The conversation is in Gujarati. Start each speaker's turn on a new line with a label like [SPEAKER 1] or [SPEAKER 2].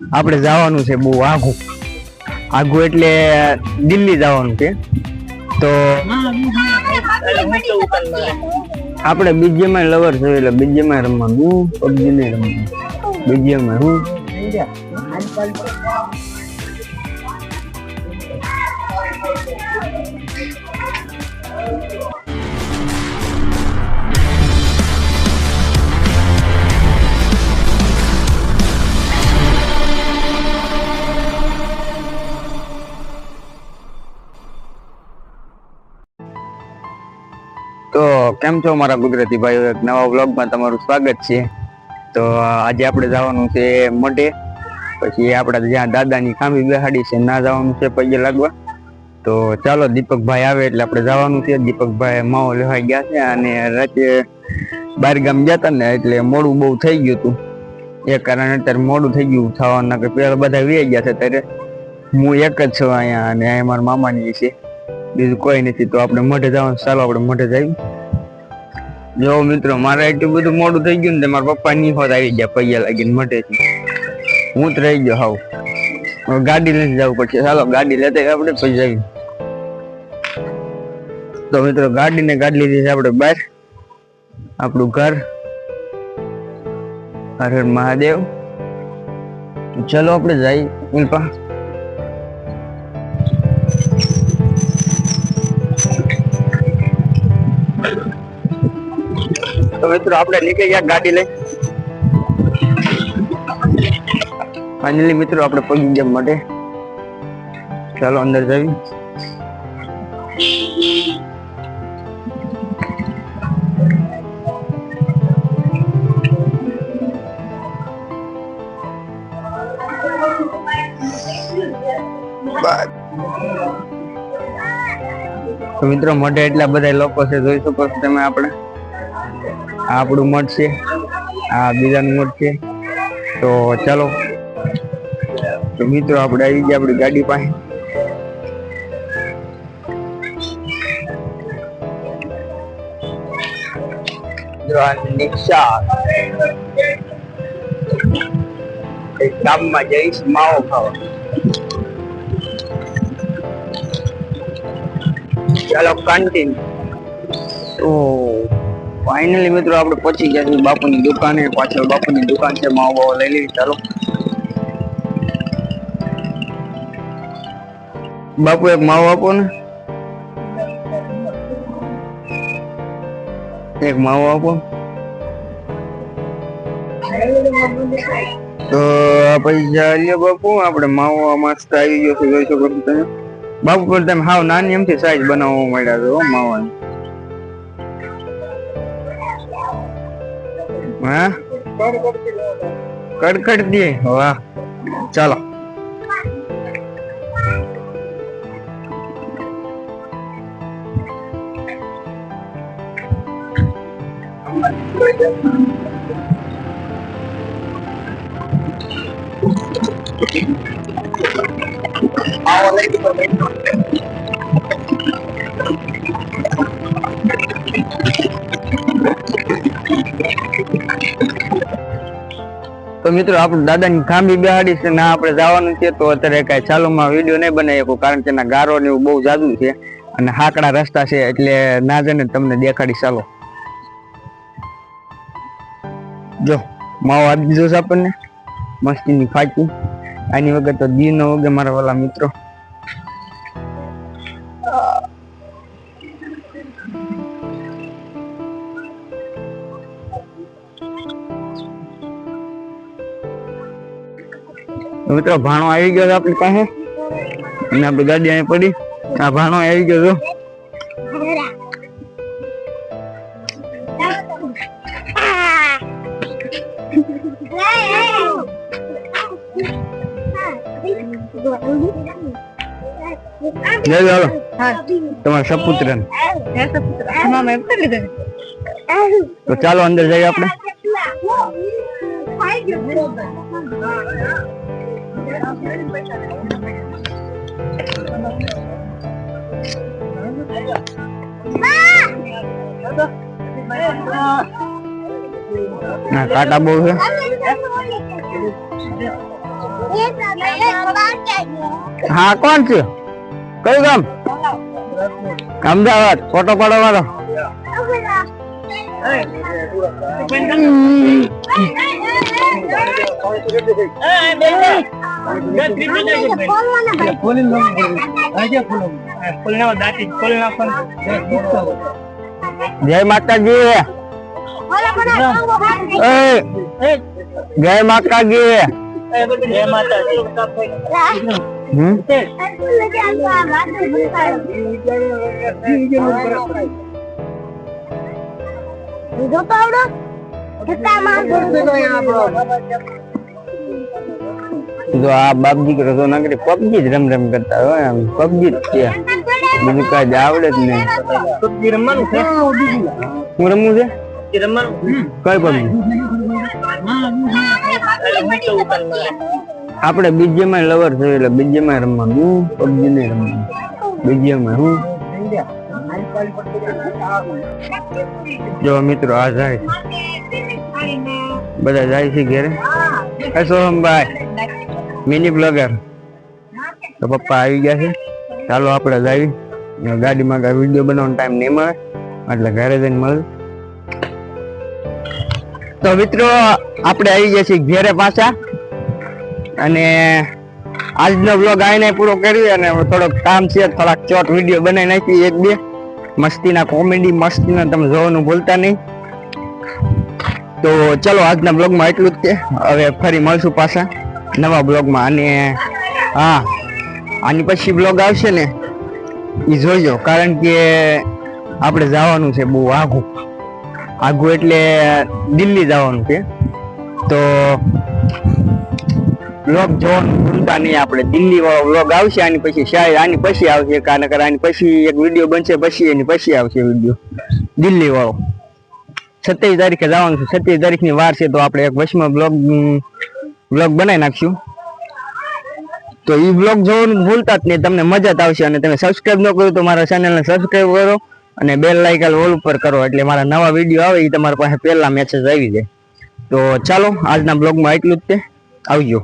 [SPEAKER 1] આપણે જવાનું છે બહુ આઘું આઘું એટલે દિલ્હી જવાનું છે તો આપણે બીજીએમઆઈ લવર છે એટલે બીજીએમઆઈ રમવાનું પબજી નહીં રમવાનું બીજીએમઆઈ હું તો કેમ છો મારા ગુજરાતી ભાઈઓ, એક નવા વ્લોગમાં તમારું સ્વાગત છે। તો આજે આપણે જવાનું છે મઢે, પછી આપણે જ્યાં દાદાની ખાંભી બેહાડી છે ના જવાનું છે પગે લાગવા। તો ચાલો દીપકભાઈ આવે એટલે આપણે જવાનું છે। દીપકભાઈ માવો લેવાઈ ગયા છે અને રાતે બહાર ગામ ગયા હતા ને એટલે મોડું બહુ થઈ ગયું હતું, એ કારણે અત્યારે મોડું થઈ ગયું થવાના કે પેલા બધા વી ગયા છે। ત્યારે હું એક જ છું અહીંયા અને અહીંયા મારા મામાની છે, બીજું કોઈ નથી। તો આપણે મઢે જવાનું, ચાલો આપણે મઢે જઈએ। જો મિત્રો મારે એટલું બધું મોડું થઈ ગયું ને મારા પપ્પા ની હોત આવી ગયા પૈયા લાગીને મઢેથી, હું જ રહી ગયો હાવ। ગાડી લઈને જવું પડશે, ચાલો ગાડી લેતા આપણે પછી જઈએ। તો મિત્રો ગાડી લીધી છે આપણે બહાર, આપણું ઘર, હર હર મહાદેવ। ચલો આપણે જઈએ ઉલ્પા। તો મિત્રો આપણે નીકળી ગયા ગાડી લઈ, ફાઇનલી મિત્રો આપણે પગી ગયા માટે, ચાલો અંદર જઈએ। તો મિત્રો મઢે એટલા બધા લોકો છે, જોઈ શકો છો તમે। આપણે આપણું મઠ છે, આ બીજાનું મઠ છે। તો ચાલો તો મિત્રો આપણે આવી ગયા આપણી ગાડી પાસે। ગામમાં જઈશ માવો ખાવા, ચાલો કન્ટિન્યુ। તો ફાઇનલી મિત્રો આપણે પહોંચી ગયા છીએ બાપુની દુકાને, પાછળ બાપુની દુકાન છે, માવો બાવો લઈ લેવી। ચાલો બાપુ એક માવો આપો ને, એક માવો આપો। તો પૈસા લ્યો બાપુ, આપણે માવો મસ્ત આવી ગયો છે, જોઈ શકો છો તમે। બાપુ પણ તમે હાવ નાની એમથી સાઈઝ બનાવવા માંડ્યા છો માવાની, હા કડકડ દે, વાહ। ચાલો તો મિત્રો આપણે દાદાની ખાંભી બેહાડી છે ને આપણે જવાનું છે। તો અત્યારે કઈ ચાલુમાં વિડીયો નહીં બનાવી શકું, કારણ કે એના ગારો ને એવું બહુ જાદુ છે અને હાકડા રસ્તા છે, એટલે ના જઈને તમને દેખાડી। ચાલો જો માવો આપી દીધો છે આપણને, મસ્તીની ફાકી, આની વગર તો દી ન વગે મારા વાલા મિત્રો। મિત્રો ભાણો આવી ગયો આપણી પાસે અને આપણી ગાડી અહીં પડી, આ ભાણો આવી ગયો છો। તમારા સપુત્ર તો ચાલો અંદર જઈએ આપણે। કાંટા બહુ છે। હા કોણ છે? કયું ગામ? અમદાવાદ. ફોટો પાડો વાળો. જય માતાજી. જય માતાજી. જય માતાજી. જો આ બાપ દીકરો તો નકરી પબજી જ રમ કરતા હોય. આમ પબજી જ છે, બીજું કઈ આવડે જ નહીં. પબજી રમવાનું છે. હું રમવું છે? કઈ પબજી? આપણે બીજીએમઆઈ લવર છે એટલે બીજીએમઆઈ રમવાનું, પબજી નહીં રમવાનું. બીજીએમઆઈ હું જો મિત્રો આ જાય, બધા જાય છે ઘેરે. સોહમભાઈ મિની બ્લોગર તો પપ્પા આવી ગયા છે. ચાલો આપણે જઈએ. ગાડીમાં કઈ વિડીયો બનાવવાનો ટાઈમ નહીં મળે એટલે ઘરે જઈને મળે. તો મિત્રો આપણે આવી ગયા છીએ ઘેરે પાછા, અને આજનો બ્લોગ આઈને પૂરો કર્યો. અને થોડોક કામ છે, થોડાક ચોટ વિડીયો બનાવી નાખી, એક બે મસ્તીના કોમેડી મસ્તીના, તમે જોવાનું ભૂલતા નહીં. તો ચલો આજના બ્લોગમાં એટલું જ છે. હવે ફરી મળશું પાછા નવા બ્લોગમાં. અને હા, આની પછી બ્લોગ આવશે ને એ જોઈજો, કારણ કે આપણે જવાનું છે બહુ આઘું એટલે દિલ્હી જવાનું છે. તો બ્લોગ જોવાનું ભૂલતા નહીં. આપણે દિલ્હી વાળો બ્લોગ આવશે, આની પછી શાયદ આની પછી આવશે, કારણ કે આની પછી એક વિડીયો બનશે, પછી એની પછી આવશે વિડીયો દિલ્હી વાળો. 27 તારીખે જવાનું છે. 27 તારીખની વાર છે, તો આપણે એક વચમાં બ્લોગ બનાવી નાખશું. તો એ બ્લોગ જોવાનું ભૂલતા જ નહીં, તમને મજા જ આવશે. અને તમે સબસ્ક્રાઈબ ન કરો તો મારા ચેનલને સબસ્ક્રાઈબ કરો અને બેલ આઇકન ઓલ ઉપર કરો, એટલે મારા નવા વિડીયો આવે એ તમારા પાસે પહેલા મેસેજ આવી જાય. તો ચાલો આજના બ્લોગમાં એટલું જ તે. આવજો.